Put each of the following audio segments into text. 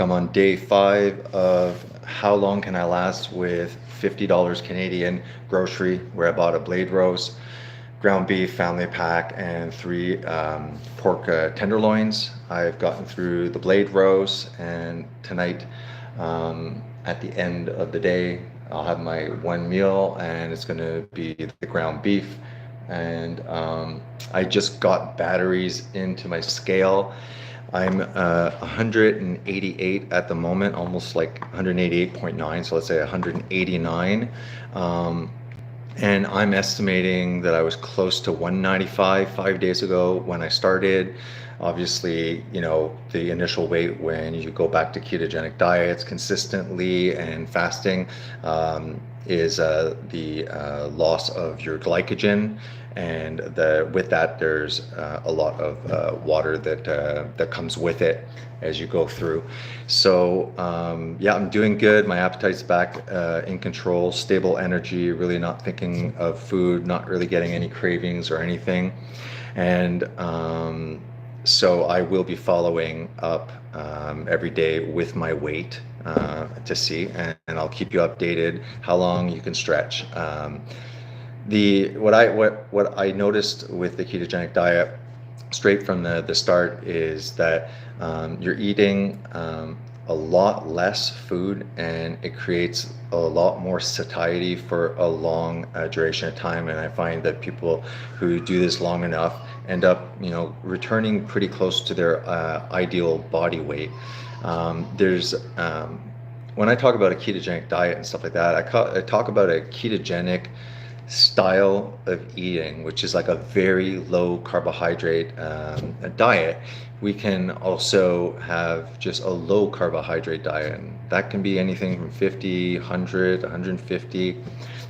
I'm on day 5 of how long can I last with $50 Canadian grocery, where I bought a blade roast, ground beef family pack, and 3 pork tenderloins. I've gotten through the blade roast, and tonight at the end of the day I'll have my one meal, and it's going to be the ground beef. And I just got batteries into my scale. I'm 188 at the moment, almost like 188.9, so let's say 189. Um, and I'm estimating that I was close to 195 5 days ago when I started. Obviously, the initial weight when you go back to ketogenic diets consistently and fasting is the loss of your glycogen, and with that there's a lot of water that comes with it as you go through. So yeah, I'm doing good. My appetite's back in control, stable energy, really not thinking of food, not really getting any cravings or anything. And so I will be following up every day with my weight to see, and I'll keep you updated how long you can stretch. What I noticed with the ketogenic diet straight from the start is that you're eating a lot less food, and it creates a lot more satiety for a long duration of time. And I find that people who do this long enough end up, returning pretty close to their ideal body weight. There's When I talk about a ketogenic diet and stuff like that, I talk about a ketogenic style of eating, which is like a very low carbohydrate diet. We can also have just a low carbohydrate diet, and that can be anything from 50, 100, 150.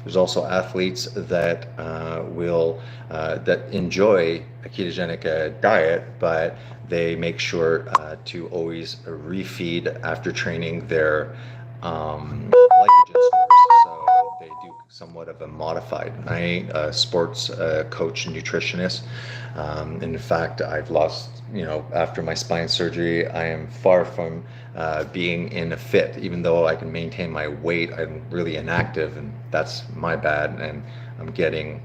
There's also athletes that that enjoy a ketogenic diet, but they make sure to always refeed after training their glycogen stores. So they do somewhat of a modified. I ain't a sports coach nutritionist. In fact, I've lost, after my spine surgery, I am far from being in a fit. Even though I can maintain my weight, I'm really inactive, and that's my bad. And I'm getting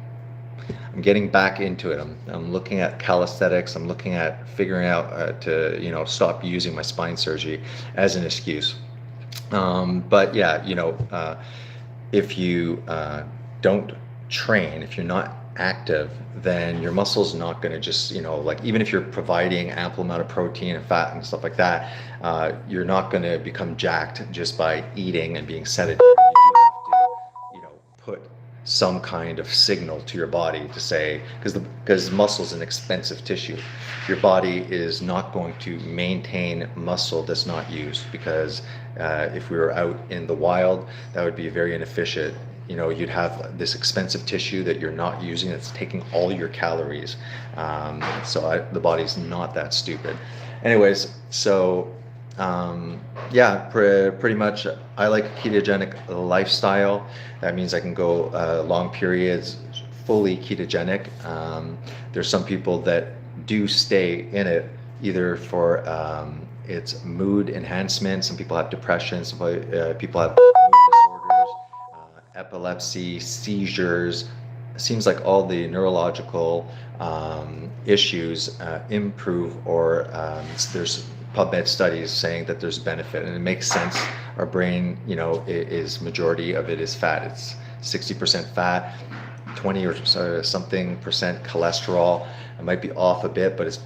back into it. I'm looking at calisthenics. I'm looking at figuring out to stop using my spine surgery as an excuse. But yeah, if you don't train, if you're not active, then your muscle's not going to just, like, even if you're providing ample amount of protein and fat and stuff like that, you're not going to become jacked just by eating and being sedentary. You do have to, put some kind of signal to your body to say, because muscle is an expensive tissue. Your body is not going to maintain muscle that's not used, because if we were out in the wild, that would be very inefficient. You'd have this expensive tissue that you're not using, that's taking all your calories. The body's not that stupid. Anyways, so yeah, pretty much I like a ketogenic lifestyle. That means I can go long periods fully ketogenic. There's some people that do stay in it either for its mood enhancement. Some people have depression. Some people have mood disorders, epilepsy, seizures. It seems like all the neurological issues improve, or there's PubMed studies saying that there's benefit, and it makes sense. Our brain, is majority of it is fat. It's 60% fat, 20 or something percent cholesterol. It might be off a bit, but it's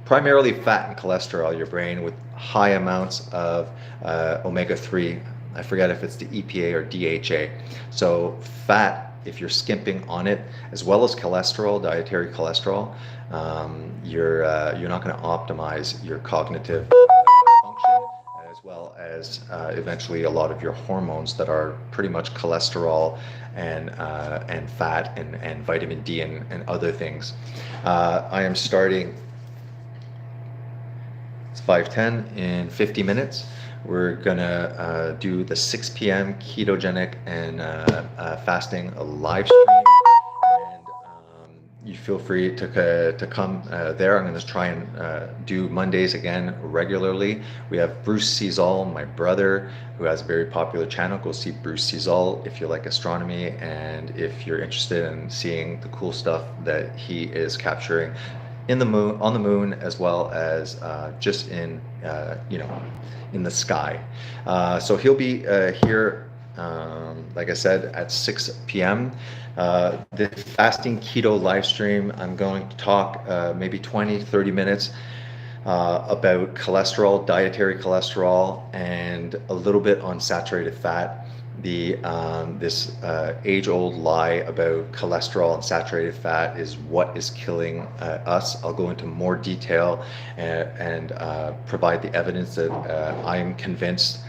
primarily fat and cholesterol, your brain, with high amounts of omega-3. I forget if it's the EPA or DHA. So fat, if you're skimping on it, as well as cholesterol, dietary cholesterol, you're not going to optimize your cognitive function, as well as eventually a lot of your hormones that are pretty much cholesterol and fat and vitamin D and other things. I am starting. It's 5:10 in 50 minutes. We're gonna do the 6 p.m. ketogenic and fasting live stream, and you feel free to come there. I'm going to try and do Mondays again regularly. We have Bruce Cesal, my brother, who has a very popular channel. Go see Bruce Cesal if you like astronomy and if you're interested in seeing the cool stuff that he is capturing in the moon, on the moon, as well as just in in the sky. So he'll be here, like I said, at 6 p.m. The fasting keto live stream, I'm going to talk maybe 20-30 minutes about cholesterol, dietary cholesterol, and a little bit on saturated fat. This age-old lie about cholesterol and saturated fat is what is killing us. I'll go into more detail and provide the evidence that I'm convinced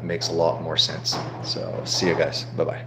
makes a lot more sense. So see you guys. Bye-bye.